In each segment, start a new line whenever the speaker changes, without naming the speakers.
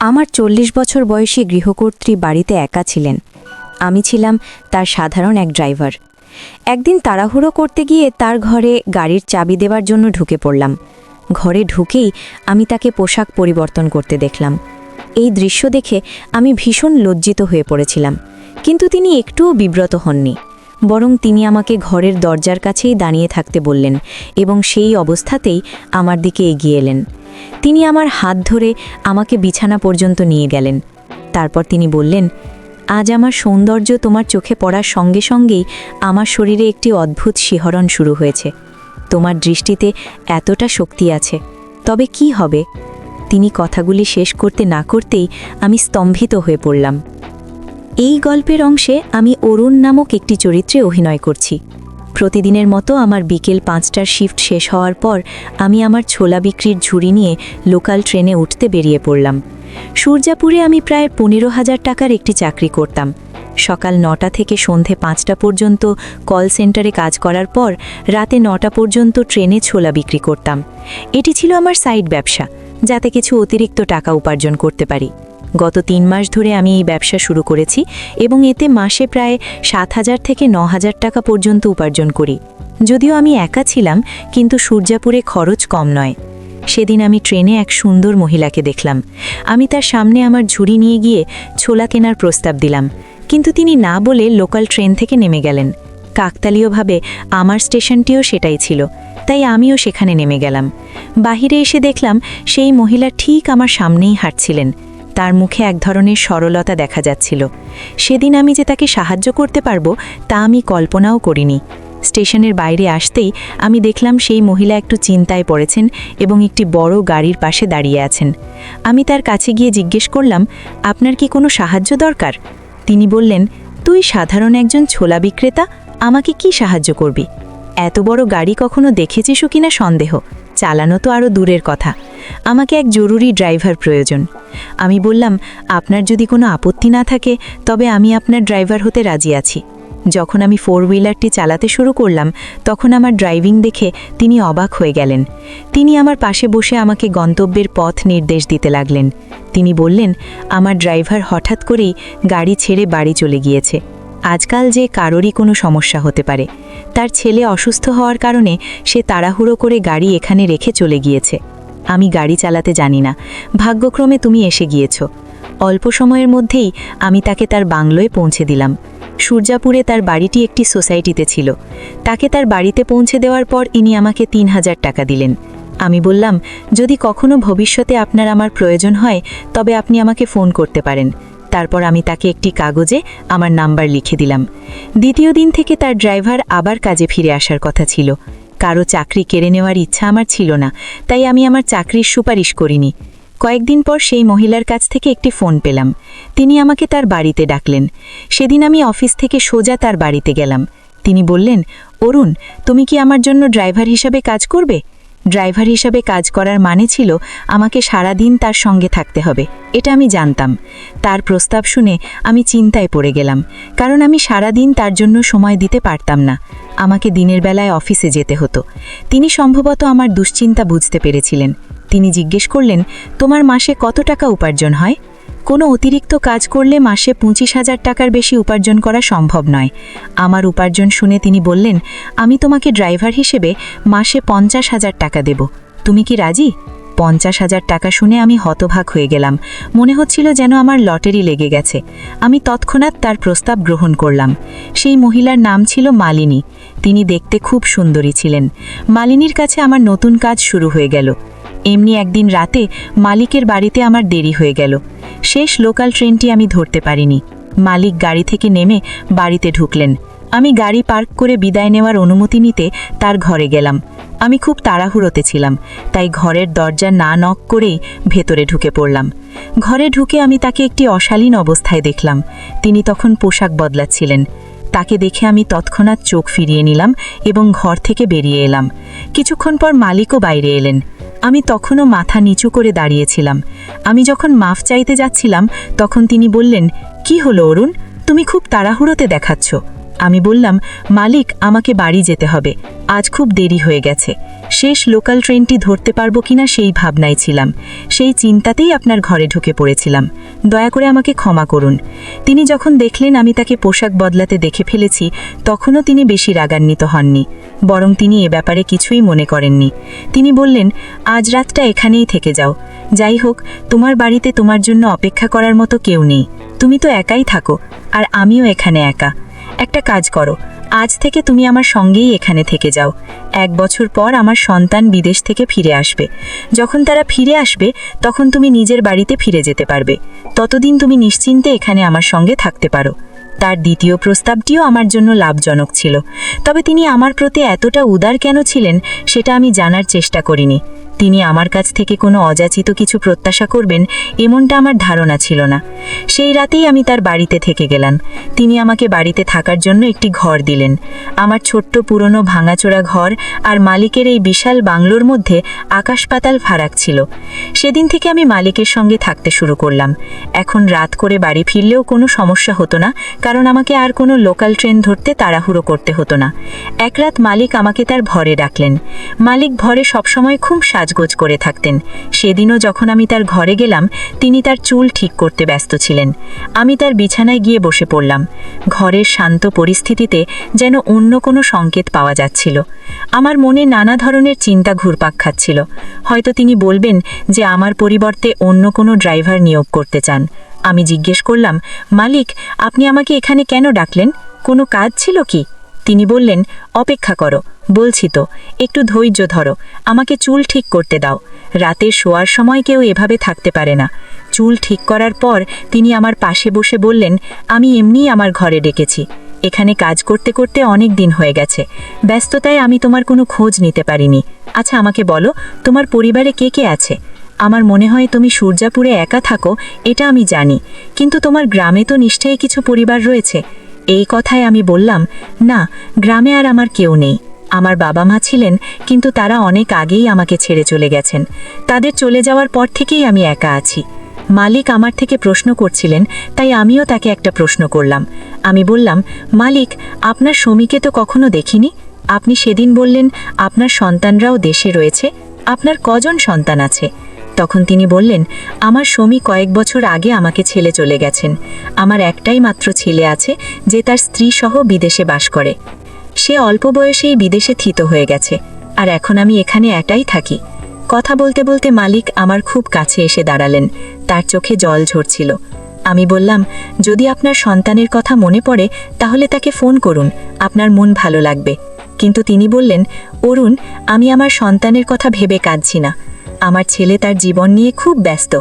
আমার ৪০ বছর বয়সী গৃহকর্ত্রী বাড়িতে একা ছিলেন। আমি ছিলাম তার সাধারণ এক ড্রাইভার। একদিন তাড়াহুড়ো করতে গিয়ে তার ঘরে গাড়ির চাবি দেওয়ার জন্য ঢুকে পড়লাম। ঘরে ঢুকেই আমি তাকে পোশাক পরিবর্তন করতে দেখলাম। এই দৃশ্য দেখে আমি ভীষণ লজ্জিত হয়ে পড়েছিলাম, কিন্তু তিনি একটুও বিব্রত হননি। বরং তিনি আমাকে ঘরের দরজার কাছেই দাঁড়িয়ে থাকতে বললেন এবং সেই অবস্থাতেই আমার দিকে এগিয়ে এলেন। তিনি আমার হাত ধরে আমাকে বিছানা পর্যন্ত নিয়ে গেলেন। তারপর তিনি বললেন, আজ আমার সৌন্দর্য তোমার চোখে পড়ার সঙ্গে সঙ্গেই আমার শরীরে একটি অদ্ভুত শিহরণ শুরু হয়েছে। তোমার দৃষ্টিতে এতটা শক্তি আছে, তবে কি হবে? তিনি কথাগুলি শেষ করতে না করতেই আমি স্তম্ভিত হয়ে পড়লাম। এই গল্পের অংশে আমি অরুণ নামক একটি চরিত্রে অভিনয় করছি। প্রতিদিনের মতো আমার বিকেল ৫টার শিফট শেষ হওয়ার পর আমি আমার ছোলা বিক্রির ঝুড়ি নিয়ে লোকাল ট্রেনে উঠতে বেরিয়ে পড়লাম। সূর্যাপুরে আমি প্রায় ১৫,০০০ টাকার একটি চাকরি করতাম। সকাল ৯টা থেকে সন্ধে ৫টা পর্যন্ত কল সেন্টারে কাজ করার পর রাতে ৯টা পর্যন্ত ট্রেনে ছোলা বিক্রি করতাম। এটি ছিল আমার সাইড ব্যবসা, যাতে কিছু অতিরিক্ত টাকা উপার্জন করতে পারি। গত ৩ মাস ধরে আমি এই ব্যবসা শুরু করেছি এবং এতে মাসে প্রায় ৭,০০০ থেকে ৯,০০০ টাকা পর্যন্ত উপার্জন করি। যদিও আমি একা ছিলাম, কিন্তু সূর্যাপুরে খরচ কম নয়। সেদিন আমি ট্রেনে এক সুন্দর মহিলাকে দেখলাম। আমি তার সামনে আমার ঝুড়ি নিয়ে গিয়ে ছোলা কেনার প্রস্তাব দিলাম, কিন্তু তিনি না বলে লোকাল ট্রেন থেকে নেমে গেলেন। কাকতালীয়ভাবে আমার স্টেশনটিও সেটাই ছিল, তাই আমিও সেখানে নেমে গেলাম। বাহিরে এসে দেখলাম সেই মহিলা ঠিক আমার সামনেই হাঁটছিলেন। তার মুখে এক ধরনের সরলতা দেখা যাচ্ছিল। সেদিন আমি যে তাকে সাহায্য করতে পারবো তা আমি কল্পনাও করিনি। স্টেশনের বাইরে আসতেই আমি দেখলাম সেই মহিলা একটু চিন্তায় পড়েছেন এবং একটি বড় গাড়ির পাশে দাঁড়িয়ে আছেন। আমি তার কাছে গিয়ে জিজ্ঞেস করলাম, আপনার কি কোনো সাহায্য দরকার? তিনি বললেন, তুই সাধারণ একজন ছোলা বিক্রেতা, আমাকে কি সাহায্য করবি? এত বড় গাড়ি কখনো দেখেছিস কিনা সন্দেহ, চালানো তো আরও দূরের কথা। আমাকে এক জরুরি ড্রাইভার প্রয়োজন। আমি বললাম, আপনার যদি কোনো আপত্তি না থাকে তবে আমি আপনার ড্রাইভার হতে রাজি আছি। যখন আমি 4 হুইলারটি চালাতে শুরু করলাম তখন আমার ড্রাইভিং দেখে তিনি অবাক হয়ে গেলেন। তিনি আমার পাশে বসে আমাকে গন্তব্যের পথ নির্দেশ দিতে লাগলেন। তিনি বললেন, আমার ড্রাইভার হঠাৎ করেই গাড়ি ছেড়ে বাড়ি চলে গিয়েছে। আজকাল যে কারোরই কোনো সমস্যা হতে পারে। তার ছেলে অসুস্থ হওয়ার কারণে সে তাড়াহুড়ো করে গাড়ি এখানে রেখে চলে গিয়েছে। আমি গাড়ি চালাতে জানি না, ভাগ্যক্রমে তুমি এসে গিয়েছ। অল্প সময়ের মধ্যেই আমি তাকে তার বাংলোয় পৌঁছে দিলাম। সূর্যাপুরে তার বাড়িটি একটি সোসাইটিতে ছিল। তাকে তার বাড়িতে পৌঁছে দেওয়ার পর ইনি আমাকে ৩,০০০ টাকা দিলেন। আমি বললাম, যদি কখনো ভবিষ্যতে আপনার আমার প্রয়োজন হয় তবে আপনি আমাকে ফোন করতে পারেন। তারপর আমি তাকে একটি কাগজে আমার নাম্বার লিখে দিলাম। দ্বিতীয় দিন থেকে তার ড্রাইভার আবার কাজে ফিরে আসার কথা ছিল। কারো চাকরি কেড়ে নেওয়ার ইচ্ছা আমার ছিল না, তাই আমি আমার চাকরির সুপারিশ করিনি। কয়েকদিন পর সেই মহিলার কাছ থেকে একটি ফোন পেলাম। তিনি আমাকে তার বাড়িতে ডাকলেন। সেদিন আমি অফিস থেকে সোজা তার বাড়িতে গেলাম। তিনি বললেন, অরুণ, তুমি কি আমার জন্য ড্রাইভার হিসাবে কাজ করবে? ড্রাইভার হিসাবে কাজ করার মানে ছিল আমাকে সারা দিন তার সঙ্গে থাকতে হবে, এটা আমি জানতাম। তার প্রস্তাব শুনে আমি চিন্তায় পড়ে গেলাম, কারণ আমি সারা দিন তার জন্য সময় দিতে পারতাম না। আমাকে দিনের বেলায় অফিসে যেতে হতো। তিনি সম্ভবত আমার দুশ্চিন্তা বুঝতে পেরেছিলেন। তিনি জিজ্ঞেস করলেন, তোমার মাসে কত টাকা উপার্জন হয়? কোনো অতিরিক্ত কাজ করলে মাসে ২৫,০০০ টাকার বেশি উপার্জন করা সম্ভব নয়। আমার উপার্জন শুনে তিনি বললেন, আমি তোমাকে ড্রাইভার হিসেবে মাসে ৫০,০০০ টাকা দেব। তুমি কি রাজি? ৫০,০০০ টাকা শুনে আমি হতভাগ হয়ে গেলাম। মনে হচ্ছিল যেন আমার লটারি লেগে গেছে। আমি তৎক্ষণাৎ তার প্রস্তাব গ্রহণ করলাম। সেই মহিলার নাম ছিল মালিনী। তিনি দেখতে খুব সুন্দরী ছিলেন। মালিনীর কাছে আমার নতুন কাজ শুরু হয়ে গেল। এমনি একদিন রাতে মালিকের বাড়িতে আমার দেরি হয়ে গেল। শেষ লোকাল ট্রেনটি আমি ধরতে পারিনি। মালিক গাড়ি থেকে নেমে বাড়িতে ঢুকলেন। আমি গাড়ি পার্ক করে বিদায় নেওয়ার অনুমতি নিতে তার ঘরে গেলাম। আমি খুব তাড়াহুড়োতে ছিলাম, তাই ঘরের দরজা না নক করেই ভেতরে ঢুকে পড়লাম। ঘরে ঢুকে আমি তাকে একটি অশালীন অবস্থায় দেখলাম। তিনি তখন পোশাক বদলাচ্ছিলেন। তাকে দেখে আমি তৎক্ষণাৎ চোখ ফিরিয়ে নিলাম এবং ঘর থেকে বেরিয়ে এলাম। কিছুক্ষণ পর মালিকও বাইরে এলেন। আমি তখনও মাথা নিচু করে দাঁড়িয়েছিলাম। আমি যখন মাফ চাইতে যাচ্ছিলাম তখন তিনি বললেন, কি হলো অরুণ, তুমি খুব তাড়াহুড়োতে দেখাচ্ছ।
আমি বললাম, মালিক, আমাকে বাড়ি যেতে হবে, আজ খুব দেরি হয়ে গেছে। শেষ লোকাল ট্রেনটি ধরতে পারবো কিনা সেই ভাবনায় ছিলাম, সেই চিন্তাতেই আপনার ঘরে ঢুকে পড়েছিলাম। দয়া করে আমাকে ক্ষমা করুন। তিনি যখন দেখলেন আমি তাকে পোশাক বদলাতে দেখে ফেলেছি, তখনও তিনি বেশি রাগান্বিত হননি, বরং তিনি এ ব্যাপারে কিছুই মনে করেননি। তিনি বললেন, আজ রাতটা এখানেই থেকে যাও। যাই হোক, তোমার বাড়িতে তোমার জন্য অপেক্ষা করার মতো কেউ নেই, তুমি তো একাই থাকো, আর আমিও এখানে একা। একটা কাজ করো, আজ থেকে তুমি আমার সঙ্গেই এখানে থেকে যাও। 1 বছর পর আমার সন্তান বিদেশ থেকে ফিরে আসবে। যখন তারা ফিরে আসবে, তখন তুমি নিজের বাড়িতে ফিরে যেতে পারবে। ততদিন তুমি নিশ্চিন্তে এখানে আমার সঙ্গে থাকতে পারো। তার দ্বিতীয় প্রস্তাবটিও আমার জন্য লাভজনক ছিল, তবে তিনি আমার প্রতি এতটা উদার কেন ছিলেন সেটা আমি জানার চেষ্টা করিনি। তিনি আমার কাছ থেকে কোনো অযাচিত কিছু প্রত্যাশা করবেন এমনটা আমার ধারণা ছিল না। সেই রাতেই আমি তার বাড়িতে থেকে গেলাম। তিনি আমাকে বাড়িতে থাকার জন্য একটি ঘর দিলেন। আমার ছোট্ট পুরনো ভাঙাচোরা ঘর আর মালিকের এই বিশাল বাংলোর মধ্যে আকাশ পাতাল ফারাক ছিল। সেদিন থেকে আমি মালিকের সঙ্গে থাকতে শুরু করলাম। এখন রাত করে বাড়ি ফিরলেও কোনো সমস্যা হতো না, কারণ আমাকে আর কোনো লোকাল ট্রেন ধরতে তাড়াহুড়ো করতে হতো না। এক রাত মালিক আমাকে তার ঘরে ডাকলেন। মালিক ঘরে সবসময় খুব সাজগোজ করে থাকতেন। সেদিনও যখন আমি তার ঘরে গেলাম, তিনি তার চুল ঠিক করতে ব্যস্ত ছিলেন। আমি তার বিছানায় গিয়ে বসে পড়লাম। ঘরের শান্ত পরিস্থিতিতে যেন অন্য কোনো সংকেত পাওয়া যাচ্ছিল। আমার মনে নানা ধরনের চিন্তা ঘুরপাক খাচ্ছিল। হয়তো তিনি বলবেন যে আমার পরিবর্তে অন্য কোনো ড্রাইভার নিয়োগ করতে চান। আমি জিজ্ঞেস করলাম, মালিক, আপনি আমাকে এখানে কেন ডাকলেন? কোনো কাজ ছিল কি? তিনি বললেন, অপেক্ষা করো, বলছি তো, একটু ধৈর্য ধরো, আমাকে চুল ঠিক করতে দাও। রাতে শোয়ার সময় কেউ এভাবে থাকতে পারে না। চুল ঠিক করার পর তিনি আমার পাশে বসে বললেন, আমি এমনিই আমার ঘরে ডেকেছি। এখানে কাজ করতে করতে অনেক দিন হয়ে গেছে। ব্যস্ততায় আমি তোমার কোনো খোঁজ নিতে পারিনি। আচ্ছা, আমাকে বলো, তোমার পরিবারে কে কে আছে? আমার মনে হয় তুমি সূর্যাপুরে একা থাকো, এটা আমি জানি, কিন্তু তোমার গ্রামে তো নিশ্চয়ই কিছু পরিবার রয়েছে। এই কথায় আমি বললাম, না, গ্রামে আর আমার কেউ নেই। আমার বাবা মা ছিলেন, কিন্তু তারা অনেক আগেই আমাকে ছেড়ে চলে গেছেন। তাদের চলে যাওয়ার পর থেকেই আমি একা আছি। মালিক আমার থেকে প্রশ্ন করছিলেন, তাই আমিও তাকে একটা প্রশ্ন করলাম। আমি বললাম, মালিক, আপনার স্বামীকে তো কখনো দেখিনি। আপনি সেদিন বললেন আপনার সন্তানরাও দেশে রয়েছে। আপনার কজন সন্তান আছে? তখন তিনি বললেন, আমার স্বামী কয়েক বছর আগে আমাকে ছেড়ে চলে গেছেন। আমার একটাই মাত্র ছেলে আছে, যে তার স্ত্রী সহ বিদেশে বাস করে। সে অল্প বয়সেই বিদেশে থিত হয়ে গেছে, আর এখন আমি এখানে একাই থাকি। কথা বলতে বলতে মালিক আমার খুব কাছে এসে দাঁড়ালেন। তার চোখে জল ঝরছিল। আমি বললাম, যদি আপনার সন্তানের কথা মনে পড়ে তাহলে তাকে ফোন করুন, আপনার মন ভালো লাগবে। কিন্তু তিনি বললেন, অরুণ, আমি আমার সন্তানের কথা ভেবে কাঁদছি না। আমার ছেলে তার জীবন নিয়ে খুব ব্যস্ত।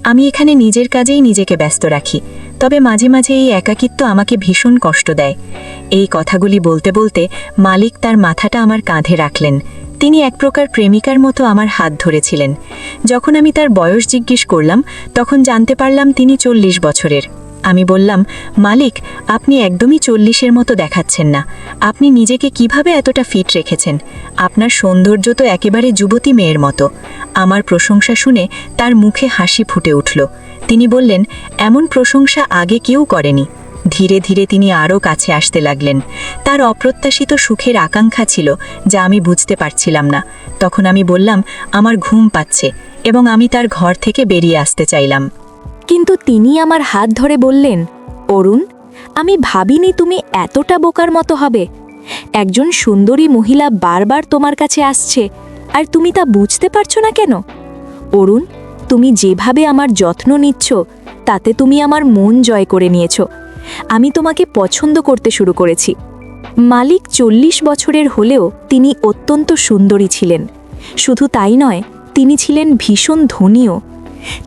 আমি এখানে নিজের কাজেই নিজেকে ব্যস্ত রাখি, তবে মাঝে মাঝে এই একাকিত্ব আমাকে ভীষণ কষ্ট দেয়। এই কথাগুলি বলতে বলতে মালিক তার মাথাটা আমার কাঁধে রাখলেন। তিনি এক প্রকার প্রেমিকার মতো আমার হাত ধরেছিলেন। যখন আমি তার বয়স জিজ্ঞেস করলাম, তখন জানতে পারলাম তিনি 40 বছরের। আমি বললাম, মালিক, আপনি একদমই 40-এর মতো দেখাচ্ছেন না। আপনি নিজেকে কিভাবে এতটা ফিট রেখেছেন? আপনার সৌন্দর্য তো একেবারে যুবতী মেয়ের মতো। আমার প্রশংসা শুনে তার মুখে হাসি ফুটে উঠল। তিনি বললেন, এমন প্রশংসা আগে কেউ করেনি। ধীরে ধীরে তিনি আরও কাছে আসতে লাগলেন। তার অপ্রত্যাশিত সুখের আকাঙ্ক্ষা ছিল, যা আমি বুঝতে পারছিলাম না। তখন আমি বললাম, আমার ঘুম পাচ্ছে, এবং আমি তার ঘর থেকে বেরিয়ে আসতে চাইলাম।
কিন্তু তিনি আমার হাত ধরে বললেন, অরুণ, আমি ভাবিনি তুমি এতটা বোকার মতো হবে। একজন সুন্দরী মহিলা বারবার তোমার কাছে আসছে, আর তুমি তা বুঝতে পারছো না কেন? অরুণ, তুমি যেভাবে আমার যত্ন নিচ্ছ, তাতে তুমি আমার মন জয় করে নিয়েছো। আমি তোমাকে পছন্দ করতে শুরু করেছি। মালিক 40 বছরের হলেও তিনি অত্যন্ত সুন্দরী ছিলেন। শুধু তাই নয়, তিনি ছিলেন ভীষণ ধনীও।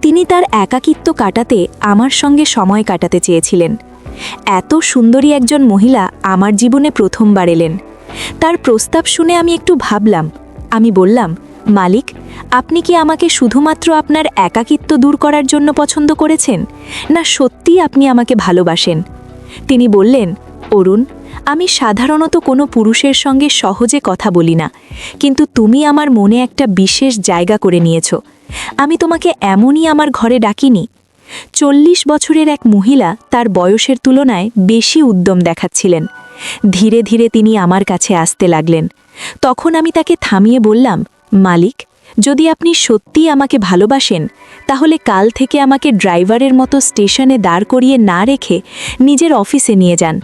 তিনি তার একাকিত্ব কাটাতে আমার সঙ্গে সময় কাটাতে চেয়েছিলেন। এত সুন্দরী একজন মহিলা আমার জীবনে প্রথমবার এলেন। তার প্রস্তাব শুনে আমি একটু ভাবলাম। আমি বললাম, মালিক, আপনি কি আমাকে শুধুমাত্র আপনার একাকিত্ব দূর করার জন্য পছন্দ করেছেন, না সত্যিই আপনি আমাকে ভালোবাসেন? তিনি বললেন, অরুণ, আমি সাধারণত কোনো পুরুষের সঙ্গে সহজে কথা বলি না, কিন্তু তুমি আমার মনে একটা বিশেষ জায়গা করে নিয়েছো। আমি তোমাকে এমনই আমার ঘরে ডাকিনি। 40 বছরের এক মহিলা তার বয়সের তুলনায় বেশি উদ্যম দেখাচ্ছিলেন। ধীরে ধীরে তিনি আমার কাছে আসতে লাগলেন। তখন আমি তাকে থামিয়ে বললাম, মালিক, যদি আপনি সত্যিই আমাকে ভালোবাসেন তাহলে কাল থেকে আমাকে ড্রাইভারের মতো স্টেশনে দাঁড় করিয়ে না রেখে নিজের অফিসে নিয়ে যান।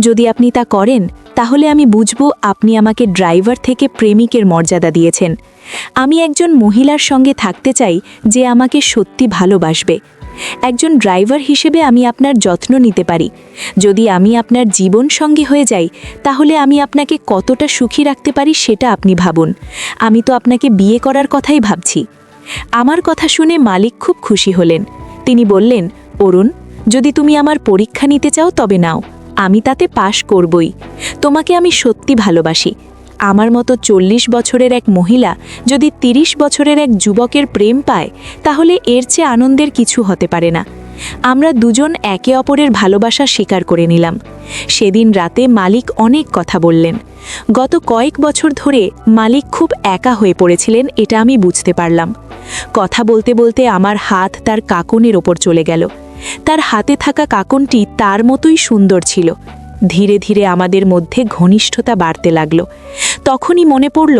যদি আপনি তা করেন তাহলে আমি বুঝব আপনি আমাকে ড্রাইভার থেকে প্রেমিকের মর্যাদা দিয়েছেন। আমি একজন মহিলার সঙ্গে থাকতে চাই যে আমাকে সত্যি ভালোবাসবে। একজন ড্রাইভার হিসেবে আমি আপনার যত্ন নিতে পারি। যদি আমি আপনার জীবন সঙ্গী হয়ে যাই তাহলে আমি আপনাকে কতটা সুখী রাখতে পারি সেটা আপনি ভাবুন। আমি তো আপনাকে বিয়ে করার কথাই ভাবছি। আমার কথা শুনে মালিক খুব খুশি হলেন। তিনি বললেন, অরুণ, যদি তুমি আমার পরীক্ষা নিতে চাও তবে নাও, আমি তাতে পাশ করবই। তোমাকে আমি সত্যি ভালোবাসি। আমার মতো 40 বছরের এক মহিলা যদি 30 বছরের এক যুবকের প্রেম পায় তাহলে এর চেয়ে আনন্দের কিছু হতে পারে না। আমরা দুজন একে অপরের ভালোবাসা স্বীকার করে নিলাম। সেদিন রাতে মালিক অনেক কথা বললেন। গত কয়েক বছর ধরে মালিক খুব একা হয়ে পড়েছিলেন, এটা আমি বুঝতে পারলাম। কথা বলতে বলতে আমার হাত তার কাকনের ওপর চলে গেল। তার হাতে থাকা কাকনটি তার মতোই সুন্দর ছিল। ধীরে ধীরে আমাদের মধ্যে ঘনিষ্ঠতা বাড়তে লাগলো। তখনই মনে পড়ল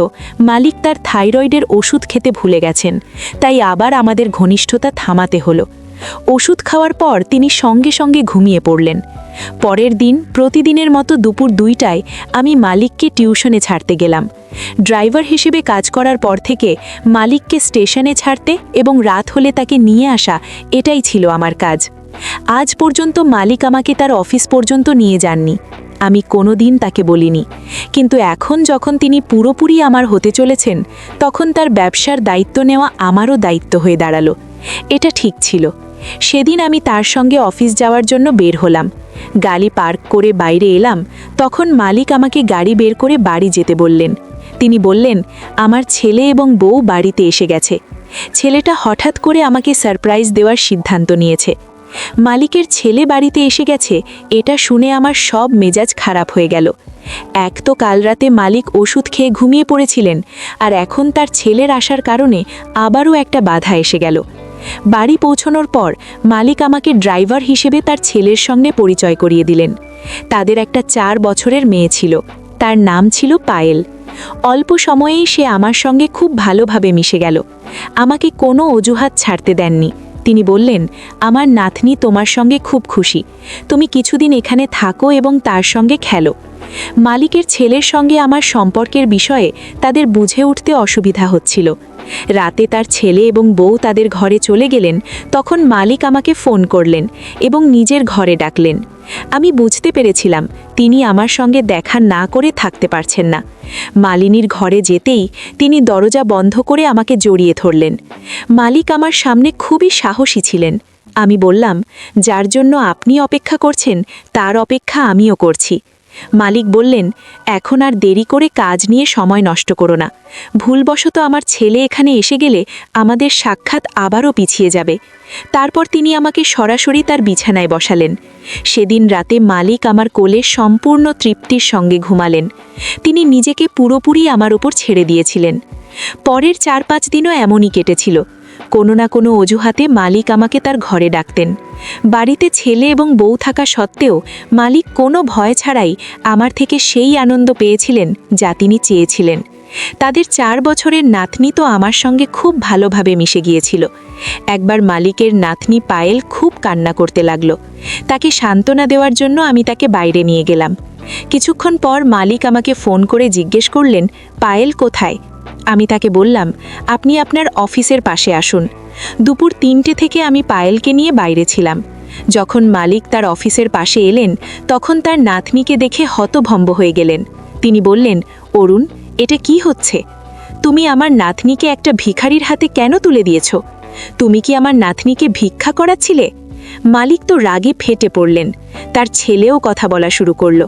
মালিক তার থাইরয়েডের ওষুধ খেতে ভুলে গেছেন, তাই আবার আমাদের ঘনিষ্ঠতা থামাতে হলো। ওষুধ খাওয়ার পর তিনি সঙ্গে সঙ্গে ঘুমিয়ে পড়লেন। পরের দিন প্রতিদিনের মতো দুপুর 2টায় আমি মালিককে টিউশনে ছাড়তে গেলাম। ড্রাইভার হিসেবে কাজ করার পর থেকে মালিককে স্টেশনে ছাড়তে এবং রাত হলে তাকে নিয়ে আসা, এটাই ছিল আমার কাজ। আজ পর্যন্ত মালিক আমাকে তার অফিস পর্যন্ত নিয়ে যাননি। আমি কোনো দিন তাকে বলিনি। কিন্তু এখন যখন তিনি পুরোপুরি আমার হতে চলেছেন তখন তার ব্যবসার দায়িত্ব নেওয়া আমারও দায়িত্ব হয়ে দাঁড়ালো। এটা ঠিক ছিল। সেদিন আমি তার সঙ্গে অফিস যাওয়ার জন্য বের হলাম। গাড়ি পার্ক করে বাইরে এলাম, তখন মালিক আমাকে গাড়ি বের করে বাড়ি যেতে বললেন। তিনি বললেন, আমার ছেলে এবং বউ বাড়িতে এসে গেছে। ছেলেটা হঠাৎ করে আমাকে সারপ্রাইজ দেওয়ার সিদ্ধান্ত নিয়েছে। মালিকের ছেলে বাড়িতে এসে গেছে, এটা শুনে আমার সব মেজাজ খারাপ হয়ে গেল। এক তো কাল রাতে মালিক ওষুধ খেয়ে ঘুমিয়ে পড়েছিলেন, আর এখন তার ছেলের আসার কারণে আবারও একটা বাধা এসে গেল। বাড়ি পৌঁছানোর পর মালিক আমাকে ড্রাইভার হিসেবে তার ছেলের সঙ্গে পরিচয় করিয়ে দিলেন। তাদের একটা 4 বছরের মেয়ে ছিল, তার নাম ছিল পায়েল। অল্প সময়েই সে আমার সঙ্গে খুব ভালোভাবে মিশে গেল। আমাকে কোনো অজুহাত ছাড়তে দেননি। তিনি বললেন, আমার নাতনি তোমার সঙ্গে খুব খুশি, তুমি কিছুদিন এখানে থাকো এবং তার সঙ্গে খেলো। মালিকের ছেলের সঙ্গে আমার সম্পর্কের বিষয়ে তাদের বুঝে উঠতে অসুবিধা হচ্ছিল। রাতে তার ছেলে এবং বউ তাদের ঘরে চলে গেলেন, তখন মালিক আমাকে ফোন করলেন এবং নিজের ঘরে ডাকলেন। আমি বুঝতে পেরেছিলাম তিনি আমার সঙ্গে দেখা না করে থাকতে পারছেন না। মালিনীর ঘরে যেতেই তিনি দরজা বন্ধ করে আমাকে জড়িয়ে ধরলেন। মালিক আমার সামনে খুবই সাহসী ছিলেন। আমি বললাম, যার জন্য আপনি অপেক্ষা করছেন তার অপেক্ষা আমিও করছি। মালিক বললেন, এখন আর দেরি করে কাজ নিয়ে সময় নষ্ট করো না। ভুলবশত আমার ছেলে এখানে এসে গেলে আমাদের সাক্ষাৎ আবারও পিছিয়ে যাবে। তারপর তিনি আমাকে সরাসরি তার বিছানায় বসালেন। সেদিন রাতে মালিক আমার কোলে সম্পূর্ণ তৃপ্তির সঙ্গে ঘুমালেন। তিনি নিজেকে পুরোপুরি আমার উপর ছেড়ে দিয়েছিলেন। পরের 4-5 দিনও এমনই কেটেছিল। কোনো না কোনো অজুহাতে মালিক আমাকে তার ঘরে ডাকতেন। বাড়িতে ছেলে এবং বউ থাকা সত্ত্বেও মালিক কোনো ভয় ছাড়াই আমার থেকে সেই আনন্দ পেয়েছিলেন যা তিনি চেয়েছিলেন। তাদের 4 বছরের নাতনি তো আমার সঙ্গে খুব ভালোভাবে মিশে গিয়েছিল। একবার মালিকের নাতনি পায়েল খুব কান্না করতে লাগলো। তাকে সান্ত্বনা দেওয়ার জন্য আমি তাকে বাইরে নিয়ে গেলাম। কিছুক্ষণ পর মালিক আমাকে ফোন করে জিজ্ঞেস করলেন, পায়েল কোথায়? আমি তাকে বললাম, আপনি আপনার অফিসের পাশে আসুন। দুপুর 3টে থেকে আমি পায়েলকে নিয়ে বাইরে ছিলাম। যখন মালিক তার অফিসের পাশে এলেন তখন তার নাতনিকে দেখে হতভম্ব হয়ে গেলেন। তিনি বললেন, অরুণ, এটা কি হচ্ছে? তুমি আমার নাতনিকে একটা ভিখারির হাতে কেন তুলে দিয়েছ? তুমি কি আমার নাতনিকে ভিক্ষা করাচ্ছিলে? মালিক তো রাগে ফেটে পড়লেন। তার ছেলেও কথা বলা শুরু করল।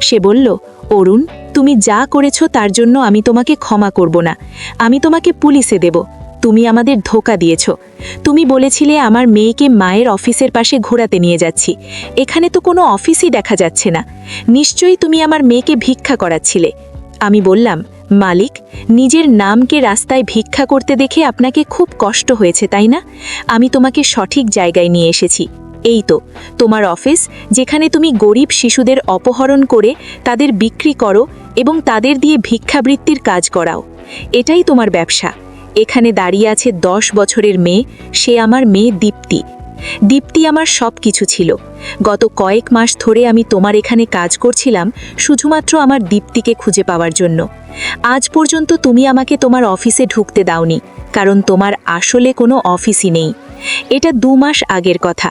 সে বলল, অরুণ, তুমি যা করেছো তার জন্য আমি তোমাকে ক্ষমা করব না। আমি তোমাকে পুলিশে দেব। তুমি আমাদের ধোঁকা দিয়েছ। তুমি বলেছিলে আমার মেয়েকে মায়ের অফিসের পাশে ঘোরাতে নিয়ে যাচ্ছি। এখানে তো কোনো অফিসই দেখা যাচ্ছে না। নিশ্চয়ই তুমি আমার মেয়েকে ভিক্ষা করাচ্ছিলে। আমি বললাম,
মালিক, নিজের নামকে রাস্তায় ভিক্ষা করতে দেখে আপনাকে খুব কষ্ট হয়েছে তাই না? আমি তোমাকে সঠিক জায়গায় নিয়ে এসেছি। এই তো তোমার অফিস, যেখানে তুমি গরিব শিশুদের অপহরণ করে তাদের বিক্রি করো এবং তাদের দিয়ে ভিক্ষাবৃত্তির কাজ করাও। এটাই তোমার ব্যবসা। এখানে দাঁড়িয়ে আছে 10 বছরের মেয়ে, সে আমার মেয়ে দীপ্তি। দীপ্তি আমার সব কিছু ছিল। গত কয়েক মাস ধরে আমি তোমার এখানে কাজ করছিলাম শুধুমাত্র আমার দীপ্তিকে খুঁজে পাওয়ার জন্য। আজ পর্যন্ত তুমি আমাকে তোমার অফিসে ঢুকতে দাওনি, কারণ তোমার আসলে কোনো অফিসই নেই। এটা 2 মাস আগের কথা।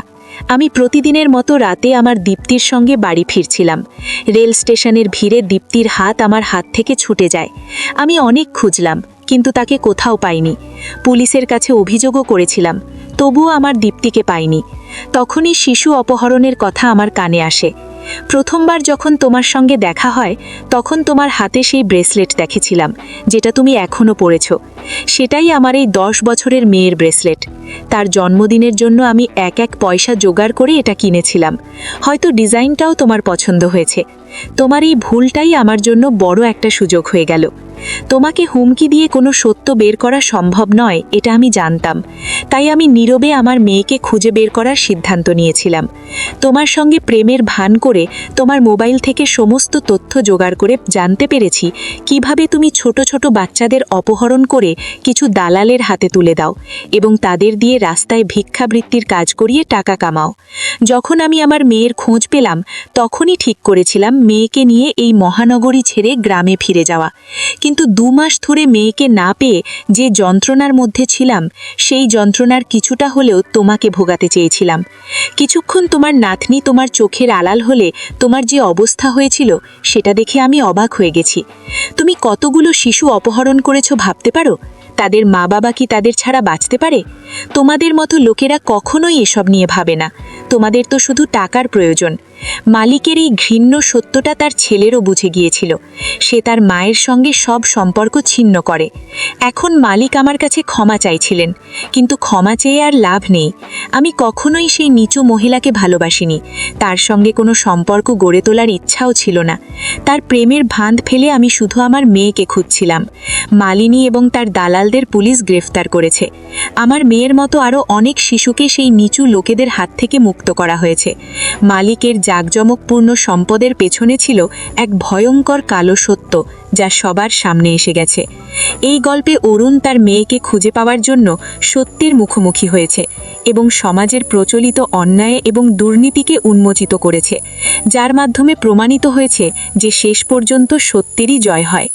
আমি প্রতিদিনের মতো রাতে আমার দীপ্তির সঙ্গে বাড়ি ফিরছিলাম। রেল স্টেশনের ভিড়ে দীপ্তির হাত আমার হাত থেকে ছুটে যায়। আমি অনেক খুঁজলাম, কিন্তু তাকে কোথাও পাইনি। পুলিশের কাছে অভিযোগও করেছিলাম, তবুও আমার দীপ্তিকে পাইনি। তখনই শিশু অপহরণের কথা আমার কানে আসে। প্রথমবার যখন তোমার সঙ্গে দেখা হয়, তখন তোমার হাতে সেই ব্রেসলেট দেখেছিলাম, যেটা তুমি এখনও পরেছ। সেটাই আমার এই 10 বছরের মেয়ের ব্রেসলেট। তার জন্মদিনের জন্য আমি এক পয়সা জোগাড় করে এটা কিনেছিলাম। হয়তো ডিজাইনটাও তোমার পছন্দ হয়েছে। তোমার এই ভুলটাই আমার জন্য বড় একটা সুযোগ হয়ে গেল। তোমাকে হুমকি দিয়ে কোনো সত্য বের করা সম্ভব নয়, এটা আমি জানতাম। তাই আমি নীরবে আমার মেয়েকে খুঁজে বের করার সিদ্ধান্ত নিয়েছিলাম। তোমার সঙ্গে প্রেমের ভান করে তোমার মোবাইল থেকে সমস্ত তথ্য জোগাড় করে জানতে পেরেছি কিভাবে তুমি ছোট ছোট বাচ্চাদের অপহরণ করে কিছু দালালের হাতে তুলে দাও এবং তাদের দিয়ে রাস্তায় ভিক্ষাবৃত্তির কাজ করিয়ে টাকা কামাও। যখন আমি আমার মেয়ের খোঁজ পেলাম, তখনই ঠিক করেছিলাম মেয়েকে নিয়ে এই মহানগরী ছেড়ে গ্রামে ফিরে যাওয়া। কিন্তু 2 মাস ধরে মেয়েকে না পেয়ে যে যন্ত্রণার মধ্যে ছিলাম, সেই যন্ত্রণার কিছুটা হলেও তোমাকে ভোগাতে চেয়েছিলাম। কিছুক্ষণ তোমার নাতনি তোমার চোখের আড়াল হলে তোমার যে অবস্থা হয়েছিল, সেটা দেখে আমি অবাক হয়ে গেছি। তুমি কতগুলো শিশু অপহরণ করেছো ভাবতে পারো? তাদের মা বাবা কি তাদের ছাড়া বাঁচতে পারে? তোমাদের মতো লোকেরা কখনোই এসব নিয়ে ভাবে না। তোমাদের তো শুধু টাকার প্রয়োজন। মালিকের এই ঘৃণ্য সত্যটা তার ছেলেরও বুঝে গিয়েছিল। সে তার মায়ের সঙ্গে সব সম্পর্ক ছিন্ন করে। এখন মালিক আমার কাছে ক্ষমা চাইছিলেন, কিন্তু ক্ষমা চেয়ে আর লাভ নেই। আমি কখনোই সেই নিচু মহিলাকে ভালোবাসিনি। তার সঙ্গে কোনো সম্পর্ক গড়ে তোলার ইচ্ছাও ছিল না। তার প্রেমের ভাঁদ ফেলে আমি শুধু আমার মেয়েকে খুঁজছিলাম। মালিনী এবং তার দালালদের পুলিশ গ্রেফতার করেছে। আমার মেয়ের মতো আরও অনেক শিশুকে সেই নিচু লোকেদের হাত থেকে মুক্ত করা হয়েছে। মালিকের জাঁকজমকপূর্ণ সম্পদের পেছনে ছিল এক ভয়ঙ্কর কালো সত্য, যা সবার সামনে এসে গেছে। এই গল্পে অরুণ তার মেয়েকে খুঁজে পাওয়ার জন্য সত্যের মুখোমুখি হয়েছে এবং সমাজের প্রচলিত অন্যায় এবং দুর্নীতিকে উন্মোচিত করেছে, যার মাধ্যমে প্রমাণিত হয়েছে যে শেষ পর্যন্ত সত্যেরই জয় হয়।